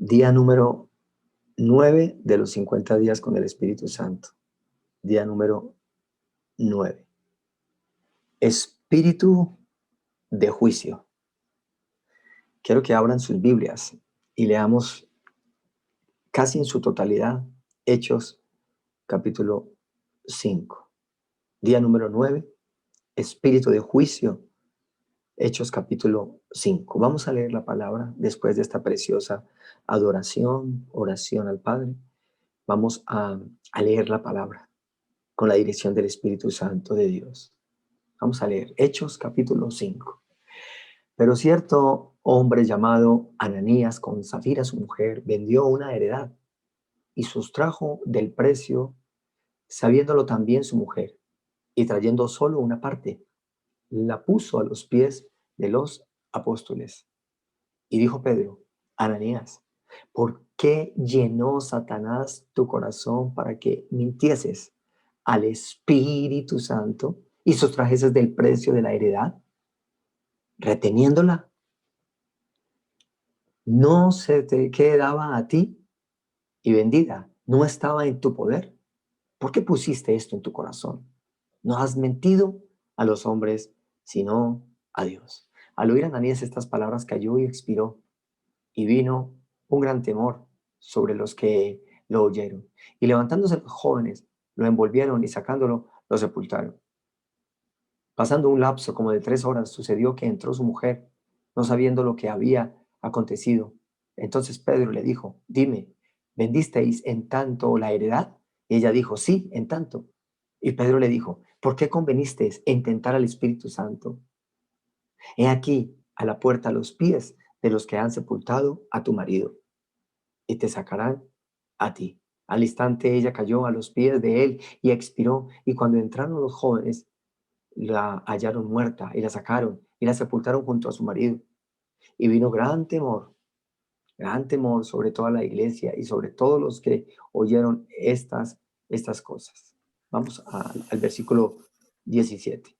Día número 9 de los 50 días con el Espíritu Santo. Día número 9. Espíritu de juicio. Quiero que abran sus Biblias y leamos casi en su totalidad Hechos capítulo 5. Día número 9. Espíritu de juicio. Hechos capítulo 5. Vamos a leer la palabra después de esta preciosa adoración, oración al Padre. Vamos a leer la palabra con la dirección del Espíritu Santo de Dios. Vamos a leer Hechos capítulo 5. Pero cierto hombre llamado Ananías, con Safira su mujer, vendió una heredad y sustrajo del precio, sabiéndolo también su mujer, y trayendo solo una parte, la puso a los pies de los apóstoles. Y dijo Pedro: Ananías, ¿por qué llenó Satanás tu corazón para que mintieses al Espíritu Santo y sustrajeses del precio de la heredad, reteniéndola? ¿No se te quedaba a ti y vendida? ¿No estaba en tu poder? ¿Por qué pusiste esto en tu corazón? No has mentido a los hombres, sino a Dios. Al oír Ananías estas palabras, cayó y expiró, y vino un gran temor sobre los que lo oyeron. Y levantándose los jóvenes, lo envolvieron y sacándolo, lo sepultaron. Pasando un lapso como de 3 horas, sucedió que entró su mujer, no sabiendo lo que había acontecido. Entonces Pedro le dijo: dime, ¿vendisteis en tanto la heredad? Y ella dijo: sí, en tanto. Y Pedro le dijo: ¿por qué convenisteis en tentar al Espíritu Santo? He aquí a la puerta los pies de los que han sepultado a tu marido, y te sacarán a ti. Al instante ella cayó a los pies de él y expiró. Y cuando entraron los jóvenes, la hallaron muerta y la sacaron y la sepultaron junto a su marido. Y vino gran temor sobre toda la iglesia y sobre todos los que oyeron estas cosas. Vamos al versículo 17.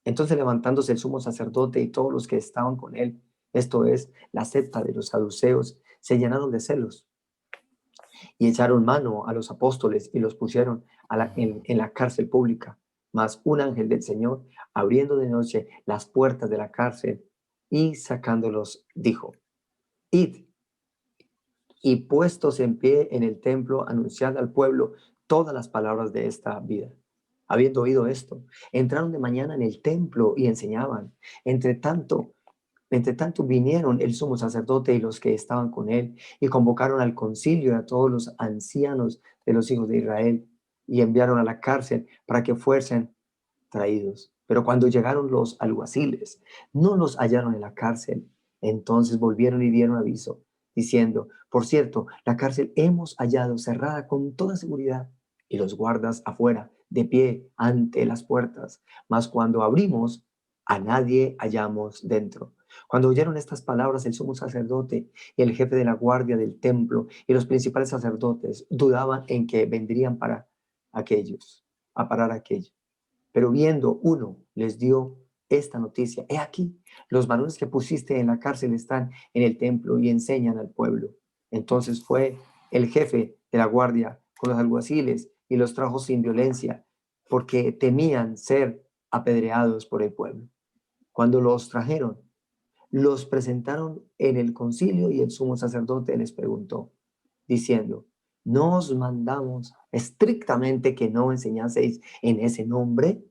Entonces, levantándose el sumo sacerdote y todos los que estaban con él, esto es, la secta de los saduceos, se llenaron de celos y echaron mano a los apóstoles y los pusieron en la cárcel pública. Mas un ángel del Señor, abriendo de noche las puertas de la cárcel y sacándolos, dijo: id, y puestos en pie en el templo, anunciad al pueblo todas las palabras de esta vida. Habiendo oído esto, entraron de mañana en el templo y enseñaban. Entre tanto vinieron el sumo sacerdote y los que estaban con él, y convocaron al concilio y a todos los ancianos de los hijos de Israel, y enviaron a la cárcel para que fuesen traídos. Pero cuando llegaron los alguaciles, no los hallaron en la cárcel. Entonces volvieron y dieron aviso, diciendo: por cierto, la cárcel hemos hallado cerrada con toda seguridad, y los guardas afuera, de pie ante las puertas. Mas cuando abrimos, a nadie hallamos dentro. Cuando oyeron estas palabras, el sumo sacerdote y el jefe de la guardia del templo y los principales sacerdotes dudaban en que vendrían para aquellos, a parar aquello. Pero viendo uno, les dio esta noticia: he aquí, los varones que pusiste en la cárcel están en el templo y enseñan al pueblo. Entonces fue el jefe de la guardia con los alguaciles y los trajo sin violencia, porque temían ser apedreados por el pueblo. Cuando los trajeron, los presentaron en el concilio, y el sumo sacerdote les preguntó, diciendo: ¿no os mandamos estrictamente que no enseñaseis en ese nombre?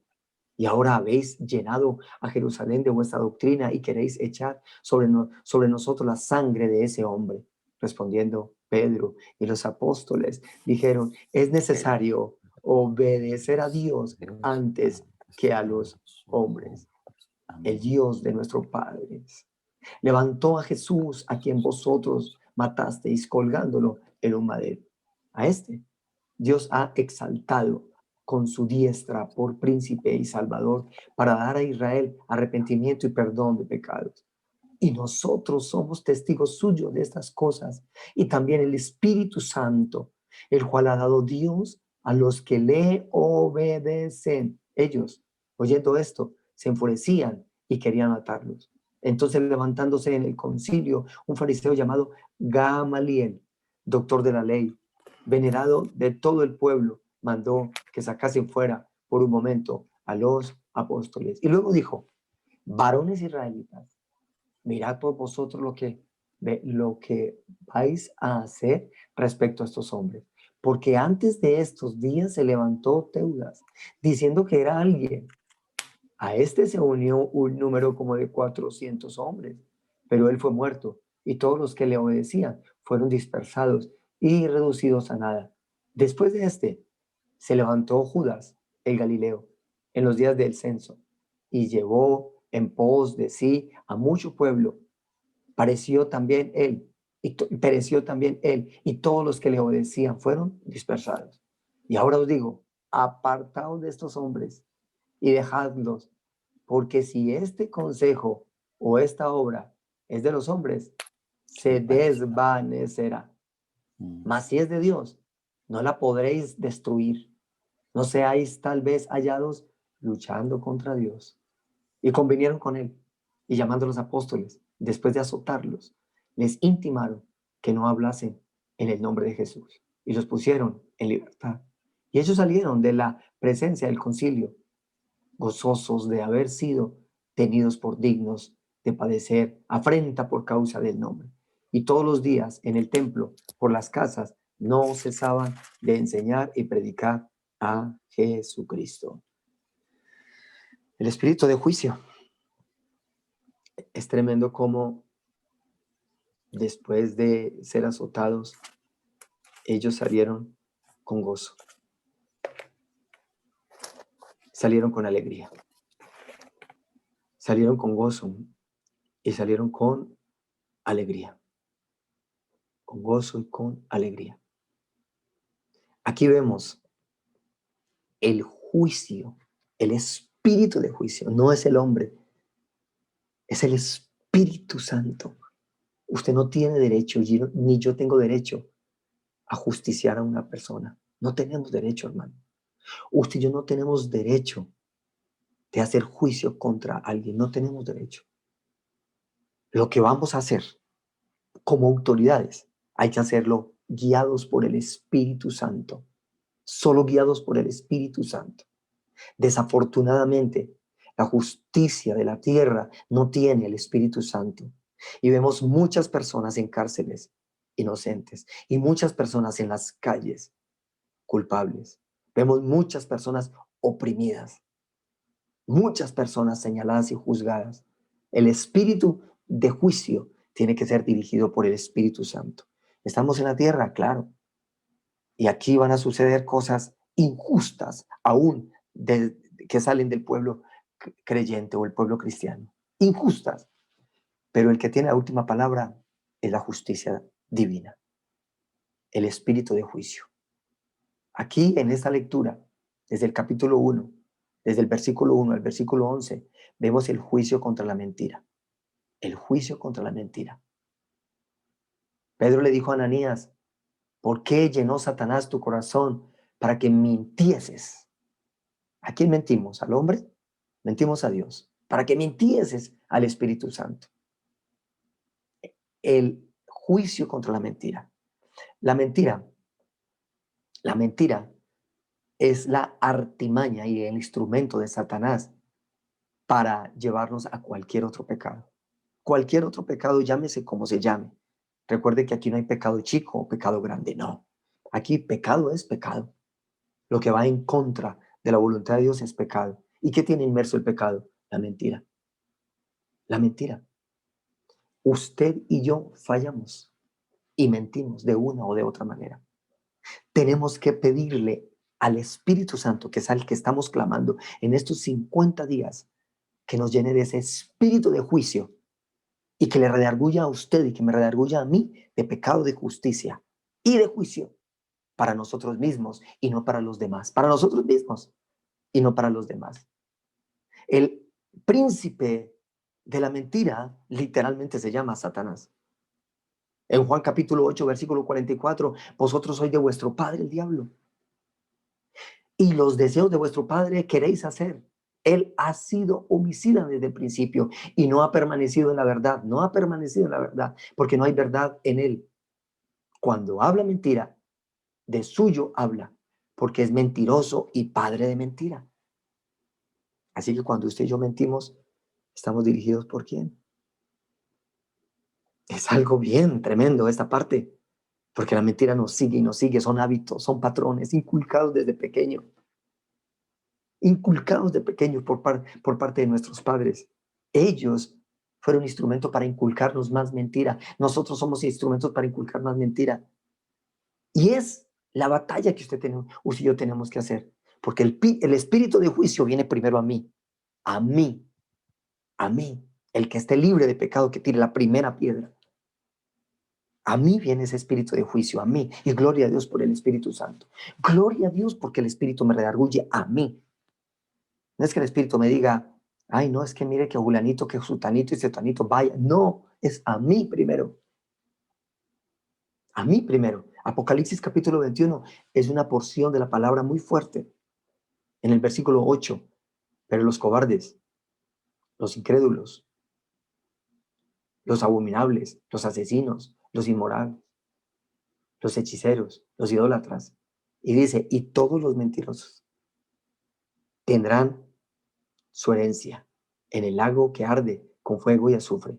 Y ahora habéis llenado a Jerusalén de vuestra doctrina y queréis echar sobre nosotros la sangre de ese hombre. Respondiendo Pedro y los apóstoles, dijeron: es necesario obedecer a Dios antes que a los hombres. El Dios de nuestros padres levantó a Jesús, a quien vosotros matasteis colgándolo en un madero. A este Dios ha exaltado con su diestra por príncipe y salvador, para dar a Israel arrepentimiento y perdón de pecados. Y nosotros somos testigos suyos de estas cosas, y también el Espíritu Santo, el cual ha dado Dios a los que le obedecen. Ellos, oyendo esto, se enfurecían y querían matarlos. Entonces, levantándose en el concilio un fariseo llamado Gamaliel, doctor de la ley, venerado de todo el pueblo, mandó que sacasen fuera por un momento a los apóstoles. Y luego dijo, varones israelitas, mirad por vosotros lo que vais a hacer respecto a estos hombres. Porque antes de estos días se levantó Teudas, diciendo que era alguien. A este se unió un número como de 400 hombres, pero él fue muerto y todos los que le obedecían fueron dispersados y reducidos a nada. Después de este, se levantó Judas, el Galileo, en los días del censo y llevó en pos de sí a mucho pueblo. Pereció también él y todos los que le obedecían fueron dispersados. Y ahora os digo, apartaos de estos hombres y dejadlos, porque si este consejo o esta obra es de los hombres, se desvanecerá. Mas si es de Dios, no la podréis destruir. No seáis tal vez hallados luchando contra Dios. Y convinieron con él, y llamando a los apóstoles, después de azotarlos, les intimaron que no hablasen en el nombre de Jesús, y los pusieron en libertad. Y ellos salieron de la presencia del concilio, gozosos de haber sido tenidos por dignos de padecer afrenta por causa del nombre. Y todos los días en el templo, por las casas, no cesaban de enseñar y predicar a Jesucristo. El espíritu de juicio. Es tremendo cómo después de ser azotados, ellos salieron con gozo, salieron con alegría, salieron con gozo y salieron con alegría, con gozo y con alegría. Aquí vemos el juicio, el espíritu de juicio, no es el hombre, es el Espíritu Santo. Usted no tiene derecho, ni yo tengo derecho a justiciar a una persona. No tenemos derecho, hermano. Usted y yo no tenemos derecho de hacer juicio contra alguien, no tenemos derecho. Lo que vamos a hacer como autoridades, hay que hacerlo guiados por el Espíritu Santo, solo guiados por el Espíritu Santo. Desafortunadamente, la justicia de la tierra no tiene el Espíritu Santo. Y vemos muchas personas en cárceles inocentes y muchas personas en las calles culpables. Vemos muchas personas oprimidas, muchas personas señaladas y juzgadas. El espíritu de juicio tiene que ser dirigido por el Espíritu Santo. Estamos en la tierra, claro, y aquí van a suceder cosas injustas aún que salen del pueblo creyente o el pueblo cristiano. Injustas. Pero el que tiene la última palabra es la justicia divina, el espíritu de juicio. Aquí en esta lectura, desde el capítulo 1, desde el versículo 1 al versículo 11, vemos el juicio contra la mentira. El juicio contra la mentira. Pedro le dijo a Ananías, ¿por qué llenó Satanás tu corazón para que mintieses? ¿A quién mentimos? ¿Al hombre? Mentimos a Dios. Para que mintieses al Espíritu Santo. El juicio contra la mentira. La mentira es la artimaña y el instrumento de Satanás para llevarnos a cualquier otro pecado. Cualquier otro pecado, llámese como se llame. Recuerde que aquí no hay pecado chico o pecado grande, no. Aquí pecado es pecado. Lo que va en contra de la voluntad de Dios es pecado. ¿Y qué tiene inmerso el pecado? La mentira. La mentira. Usted y yo fallamos y mentimos de una o de otra manera. Tenemos que pedirle al Espíritu Santo, que es al que estamos clamando en estos 50 días, que nos llene de ese espíritu de juicio y que le redarguya a usted y que me redarguya a mí de pecado, de justicia y de juicio para nosotros mismos y no para los demás. Para nosotros mismos y no para los demás. El príncipe de la mentira literalmente se llama Satanás. En Juan capítulo 8, versículo 44, vosotros sois de vuestro padre el diablo. Y los deseos de vuestro padre queréis hacer. Él ha sido homicida desde el principio y no ha permanecido en la verdad. No ha permanecido en la verdad porque no hay verdad en él. Cuando habla mentira, de suyo habla, porque es mentiroso y padre de mentira. Así que cuando usted y yo mentimos, ¿estamos dirigidos por quién? Es algo bien tremendo esta parte, porque la mentira nos sigue y nos sigue, son hábitos, son patrones inculcados desde pequeño, inculcados de pequeños por parte de nuestros padres. Ellos fueron instrumento para inculcarnos más mentira. Nosotros somos instrumentos para inculcar más mentira. Y es la batalla que usted y yo tenemos que hacer, porque el espíritu de juicio viene primero a mí, a mí, a mí. El que esté libre de pecado, que tire la primera piedra. A mí viene ese espíritu de juicio, a mí. Y gloria a Dios por el Espíritu Santo. Gloria a Dios porque el Espíritu me redarguye a mí. No es que el Espíritu me diga, ay, no, es que mire que Julanito, que Sutanito y Cetanito vaya. No, es a mí primero. A mí primero. Apocalipsis capítulo 21 es una porción de la palabra muy fuerte. En el versículo 8, pero los cobardes, los incrédulos, los abominables, los asesinos, los inmorales, los hechiceros, los idólatras. Y dice, y todos los mentirosos tendrán su herencia en el lago que arde con fuego y azufre,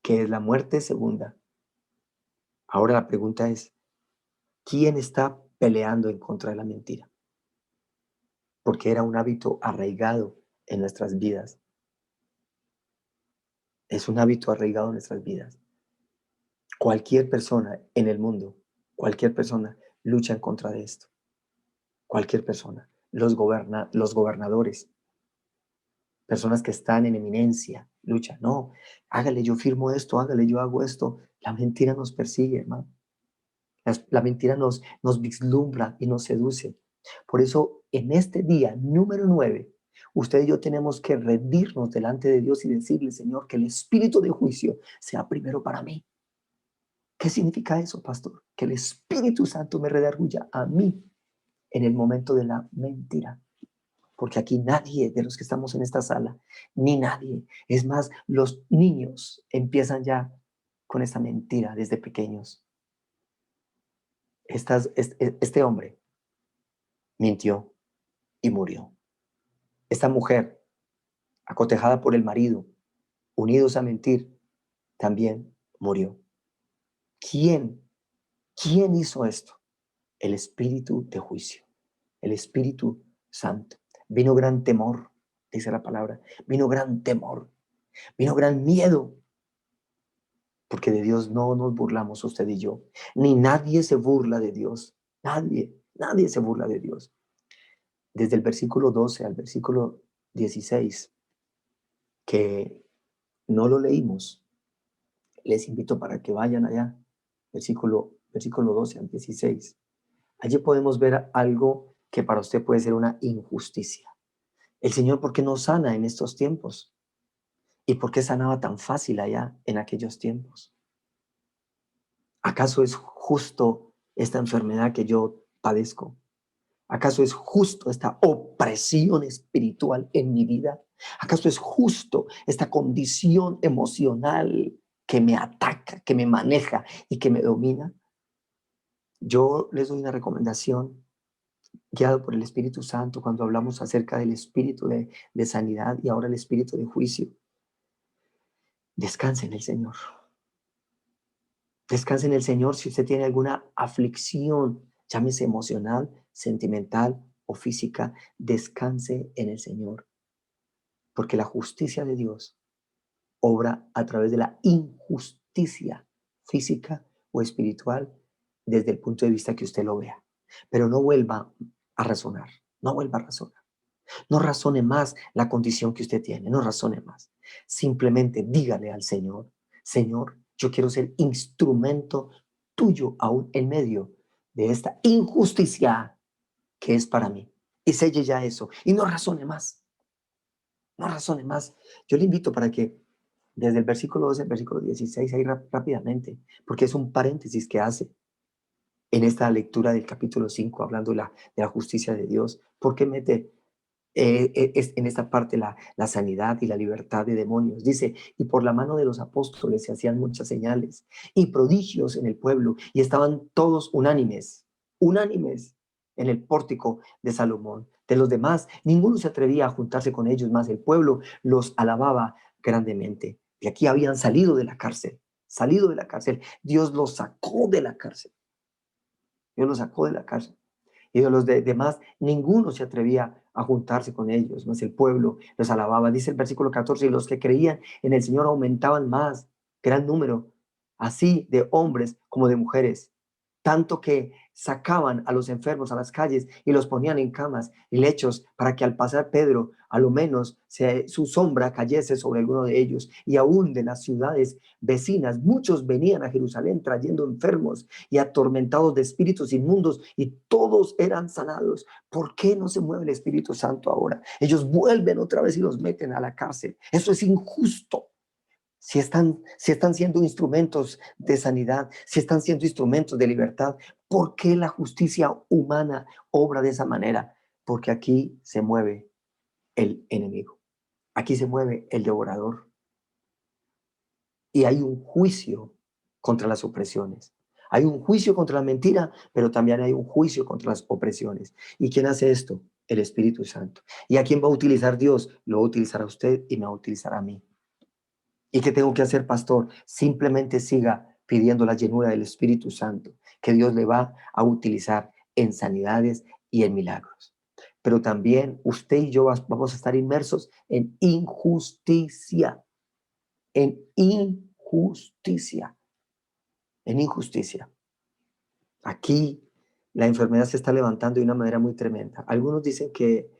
que es la muerte segunda. Ahora la pregunta es, ¿quién está peleando en contra de la mentira? Porque era un hábito arraigado en nuestras vidas. Es un hábito arraigado en nuestras vidas. Cualquier persona en el mundo, cualquier persona lucha en contra de esto. Cualquier persona. Los gobernadores, personas que están en eminencia, luchan. No, hágale, yo firmo esto, hágale, yo hago esto. La mentira nos persigue, hermano. La mentira nos vislumbra y nos seduce. Por eso, en este día número 9, usted y yo tenemos que rendirnos delante de Dios y decirle, Señor, que el espíritu de juicio sea primero para mí. ¿Qué significa eso, pastor? Que el Espíritu Santo me redarguya a mí en el momento de la mentira. Porque aquí nadie de los que estamos en esta sala, ni nadie, es más, los niños empiezan ya con esta mentira desde pequeños. Este hombre mintió y murió. Esta mujer, acotejada por el marido, unidos a mentir, también murió. ¿Quién? ¿Quién hizo esto? El espíritu de juicio, el Espíritu Santo. Vino gran temor, dice la palabra. Vino gran temor, vino gran miedo. Porque de Dios no nos burlamos usted y yo. Ni nadie se burla de Dios. Nadie se burla de Dios. Desde el versículo 12 al versículo 16, que no lo leímos, les invito para que vayan allá. Versículo 12 al 16. Allí podemos ver algo que para usted puede ser una injusticia. El Señor, ¿por qué no sana en estos tiempos? ¿Y por qué sanaba tan fácil allá en aquellos tiempos? ¿Acaso es justo esta enfermedad que yo padezco? ¿Acaso es justo esta opresión espiritual en mi vida? ¿Acaso es justo esta condición emocional que me ataca, que me maneja y que me domina? Yo les doy una recomendación guiado por el Espíritu Santo cuando hablamos acerca del espíritu de sanidad y ahora el espíritu de juicio. Descanse en el Señor. Descanse en el Señor si usted tiene alguna aflicción, llámese emocional, sentimental o física. Descanse en el Señor. Porque la justicia de Dios obra a través de la injusticia física o espiritual desde el punto de vista que usted lo vea. Pero no vuelva a razonar, no vuelva a razonar. No razone más la condición que usted tiene, no razone más. Simplemente dígale al Señor, Señor, yo quiero ser instrumento tuyo aún en medio de esta injusticia que es para mí. Y selle ya eso y no razone más, no razone más. Yo le invito para que desde el versículo 12 al versículo 16, ahí rápidamente, porque es un paréntesis que hace en esta lectura del capítulo 5, hablando de la justicia de Dios. ¿Por qué mete Es en esta parte la sanidad y la libertad de demonios. Dice, y por la mano de los apóstoles se hacían muchas señales y prodigios en el pueblo, y estaban todos unánimes en el pórtico de Salomón. De los demás, ninguno se atrevía a juntarse con ellos, más el pueblo los alababa grandemente. Y aquí habían salido de la cárcel. Dios los sacó de la cárcel. Dios los sacó de la cárcel. Y de los demás, ninguno se atrevía a juntarse con ellos, mas el pueblo los alababa. Dice el versículo 14, y los que creían en el Señor aumentaban más, gran número, así de hombres como de mujeres, tanto que sacaban a los enfermos a las calles y los ponían en camas y lechos para que al pasar Pedro, a lo menos su sombra cayese sobre alguno de ellos. Y aún de las ciudades vecinas, muchos venían a Jerusalén trayendo enfermos y atormentados de espíritus inmundos, y todos eran sanados. ¿Por qué no se mueve el Espíritu Santo ahora? Ellos vuelven otra vez y los meten a la cárcel. Eso es injusto. Si están siendo instrumentos de sanidad, si están siendo instrumentos de libertad, ¿por qué la justicia humana obra de esa manera? Porque aquí se mueve el enemigo, aquí se mueve el devorador, y hay un juicio contra las opresiones. Hay un juicio contra la mentira, pero también hay un juicio contra las opresiones. ¿Y quién hace esto? El Espíritu Santo. ¿Y a quién va a utilizar Dios? Lo va a utilizar a usted y me va a utilizar a mí. ¿Y qué tengo que hacer, pastor? Simplemente siga pidiendo la llenura del Espíritu Santo, que Dios le va a utilizar en sanidades y en milagros. Pero también usted y yo vamos a estar inmersos en injusticia, en injusticia, en injusticia. Aquí la enfermedad se está levantando de una manera muy tremenda. Algunos dicen que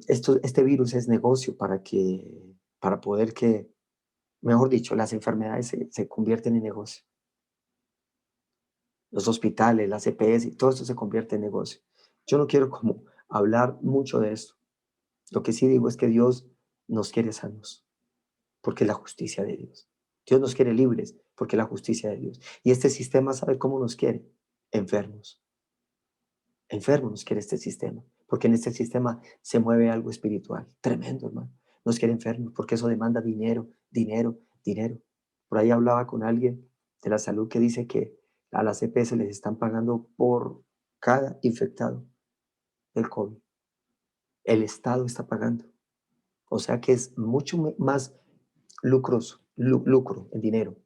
este virus es negocio para poder que, mejor dicho, las enfermedades se convierten en negocio. Los hospitales, las EPS, y todo esto se convierte en negocio. Yo no quiero como hablar mucho de esto. Lo que sí digo es que Dios nos quiere sanos, porque es la justicia de Dios. Dios nos quiere libres, porque es la justicia de Dios. Y este sistema, ¿sabe cómo nos quiere? Enfermos. Enfermos nos quiere este sistema, porque en este sistema se mueve algo espiritual. Tremendo, hermano. Nos quiere enfermos, porque eso demanda dinero, dinero, dinero. Por ahí hablaba con alguien de la salud que dice que a las EPS les están pagando por cada infectado del COVID. El Estado está pagando. O sea que es mucho más lucro en dinero,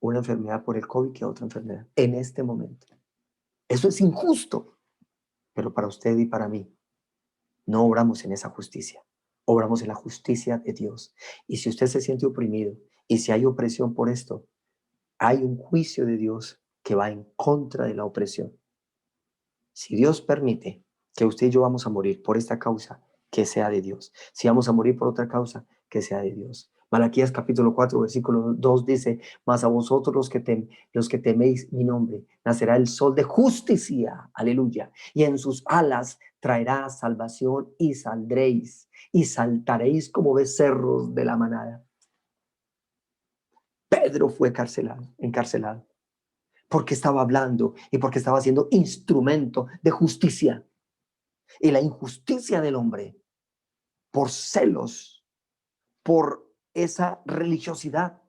una enfermedad por el COVID que otra enfermedad en este momento. Eso es injusto, pero para usted y para mí no obramos en esa justicia, obramos en la justicia de Dios. Y si usted se siente oprimido y si hay opresión por esto, hay un juicio de Dios que va en contra de la opresión. Si Dios permite que usted y yo vamos a morir por esta causa, que sea de Dios. Si vamos a morir por otra causa, que sea de Dios. Malaquías capítulo 4, versículo 2 dice, mas a vosotros los que teméis mi nombre, nacerá el sol de justicia, aleluya, y en sus alas traerá salvación, y saldréis y saltaréis como becerros de la manada. Pedro fue encarcelado, porque estaba hablando y porque estaba siendo instrumento de justicia. Y la injusticia del hombre, por celos, por esa religiosidad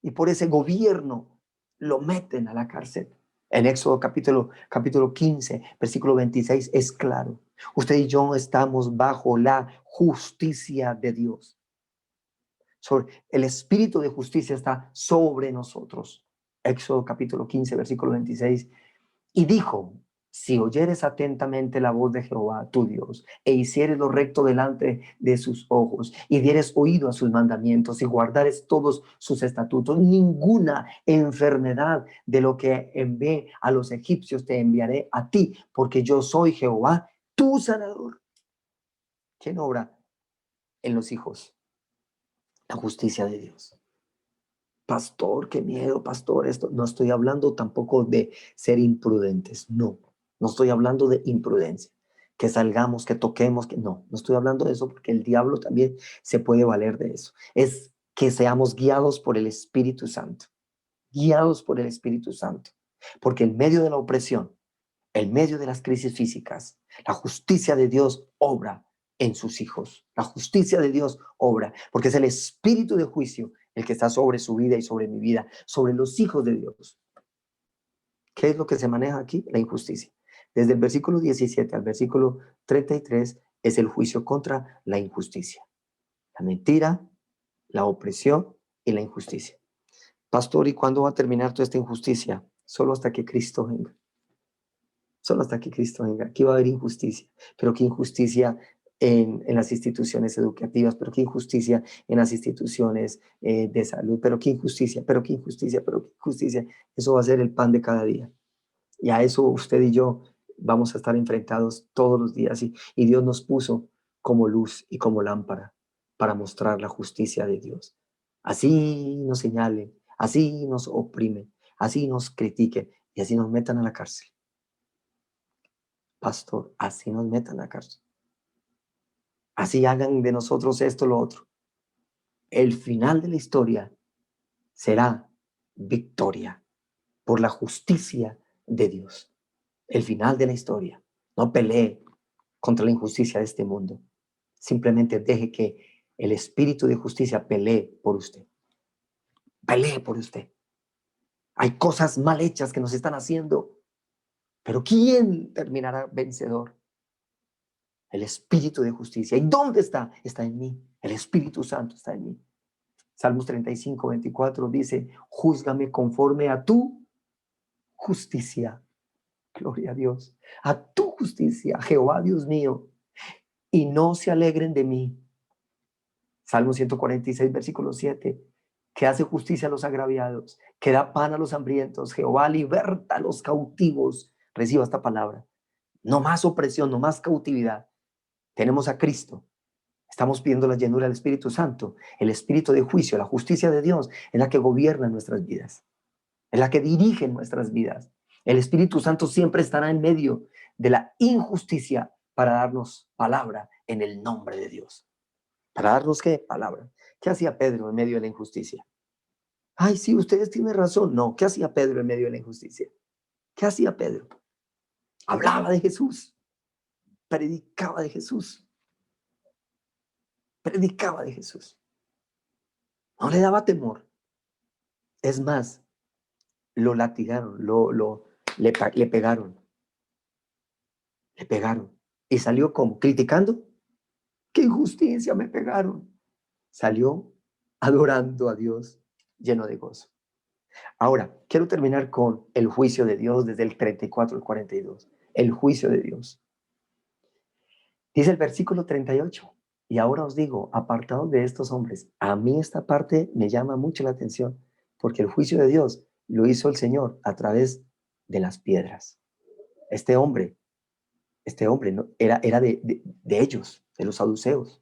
y por ese gobierno, lo meten a la cárcel. En Éxodo capítulo 15, versículo 26 es claro. Usted y yo estamos bajo la justicia de Dios. El espíritu de justicia está sobre nosotros. Éxodo capítulo 15, versículo 26. Y dijo, si oyeres atentamente la voz de Jehová, tu Dios, e hicieres lo recto delante de sus ojos, y dieres oído a sus mandamientos, y guardares todos sus estatutos, ninguna enfermedad de lo que envié a los egipcios te enviaré a ti, porque yo soy Jehová, tu sanador. ¿Quién obra en los hijos? La justicia de Dios. Pastor, qué miedo, pastor, esto. No estoy hablando tampoco de ser imprudentes, no estoy hablando de imprudencia, que salgamos, que toquemos, que no estoy hablando de eso, porque el diablo también se puede valer de eso. Es que seamos guiados por el Espíritu Santo, guiados por el Espíritu Santo, porque en medio de la opresión, En medio de las crisis físicas, la justicia de Dios obra en sus hijos. La justicia de Dios obra, porque es el espíritu de juicio el que está sobre su vida y sobre mi vida, sobre los hijos de Dios. ¿Qué es lo que se maneja aquí? La injusticia. Desde el versículo 17 al versículo 33 es el juicio contra la injusticia. La mentira, la opresión y la injusticia. Pastor, ¿y cuándo va a terminar toda esta injusticia? Solo hasta que Cristo venga. Solo hasta que Cristo venga. Aquí va a haber injusticia, pero qué injusticia en las instituciones educativas, pero qué injusticia en las instituciones de salud, pero qué injusticia, pero qué injusticia, pero qué injusticia. Eso va a ser el pan de cada día. Y a eso usted y yo vamos a estar enfrentados todos los días. Y Dios nos puso como luz y como lámpara para mostrar la justicia de Dios. Así nos señalen, así nos oprimen, así nos critiquen y así nos metan a la cárcel. Pastor, así nos metan a la cárcel. Así hagan de nosotros esto, lo otro. El final de la historia será victoria por la justicia de Dios. El final de la historia. No pelee contra la injusticia de este mundo. Simplemente deje que el espíritu de justicia pelee por usted. Pelee por usted. Hay cosas mal hechas que nos están haciendo, pero ¿quién terminará vencedor? El espíritu de justicia. ¿Y dónde está? Está en mí. El Espíritu Santo está en mí. Salmos 35, 24 dice, júzgame conforme a tu justicia. Gloria a Dios. A tu justicia, Jehová Dios mío. Y no se alegren de mí. Salmo 146, versículo 7. Que hace justicia a los agraviados, que da pan a los hambrientos. Jehová liberta a los cautivos. Reciba esta palabra. No más opresión, no más cautividad. Tenemos a Cristo. Estamos pidiendo la llenura del Espíritu Santo. El espíritu de juicio, la justicia de Dios es la que gobierna nuestras vidas. Es la que dirige nuestras vidas. El Espíritu Santo siempre estará en medio de la injusticia para darnos palabra en el nombre de Dios. ¿Para darnos qué? Palabra. ¿Qué hacía Pedro en medio de la injusticia? Ay, sí, ustedes tienen razón. No, ¿qué hacía Pedro en medio de la injusticia? ¿Qué hacía Pedro? Hablaba de Jesús. Predicaba de Jesús. Predicaba de Jesús. No le daba temor. Es más, lo latigaron, le pegaron. Le pegaron. ¿Y salió como? ¿Criticando? ¡Qué injusticia me pegaron! Salió adorando a Dios, lleno de gozo. Ahora, quiero terminar con el juicio de Dios desde el 34 al 42. El juicio de Dios. Dice el versículo 38. Y ahora os digo, apartados de estos hombres. A mí esta parte me llama mucho la atención, porque el juicio de Dios lo hizo el Señor a través de las piedras. Este hombre ¿no? era de ellos, de los saduceos.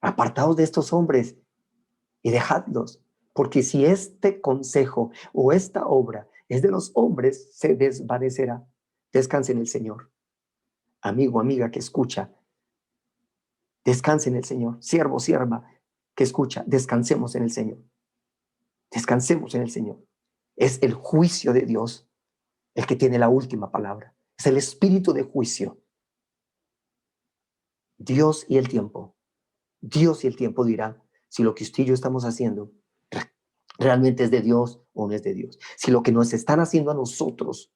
Apartaos de estos hombres y dejadlos, porque si este consejo o esta obra es de los hombres, se desvanecerá. Descanse en el Señor. Amigo, amiga que escucha, descanse en el Señor. Siervo, sierva que escucha, descansemos en el Señor. Descansemos en el Señor. Es el juicio de Dios el que tiene la última palabra. Es el espíritu de juicio. Dios y el tiempo. Dios y el tiempo dirá si lo que usted y yo estamos haciendo realmente es de Dios o no es de Dios. Si lo que nos están haciendo a nosotros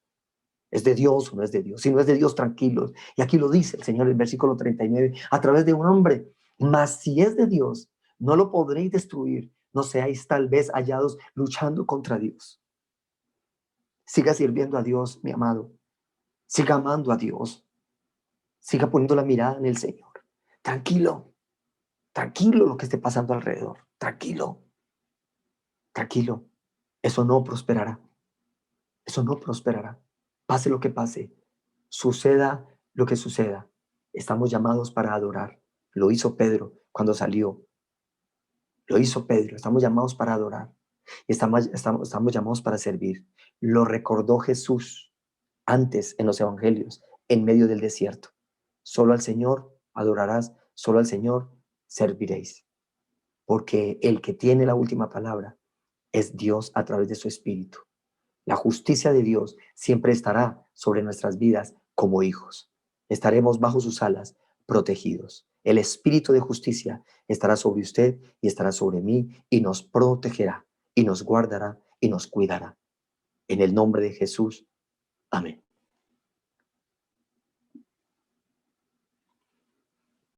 es de Dios o no es de Dios. Si no es de Dios, tranquilos. Y aquí lo dice el Señor en el versículo 39, a través de un hombre. Mas si es de Dios, no lo podréis destruir. No seáis tal vez hallados luchando contra Dios. Siga sirviendo a Dios, mi amado. Siga amando a Dios. Siga poniendo la mirada en el Señor. Tranquilo. Tranquilo lo que esté pasando alrededor. Tranquilo. Tranquilo. Eso no prosperará. Eso no prosperará. Pase lo que pase. Suceda lo que suceda. Estamos llamados para adorar. Lo hizo Pedro cuando salió. Lo hizo Pedro. Estamos llamados para adorar. Estamos llamados para servir. Lo recordó Jesús antes en los evangelios, en medio del desierto. Solo al Señor adorarás, solo al Señor serviréis. Porque el que tiene la última palabra es Dios a través de su Espíritu. La justicia de Dios siempre estará sobre nuestras vidas como hijos. Estaremos bajo sus alas, protegidos. El espíritu de justicia estará sobre usted y estará sobre mí y nos protegerá y nos guardará y nos cuidará. En el nombre de Jesús. Amén.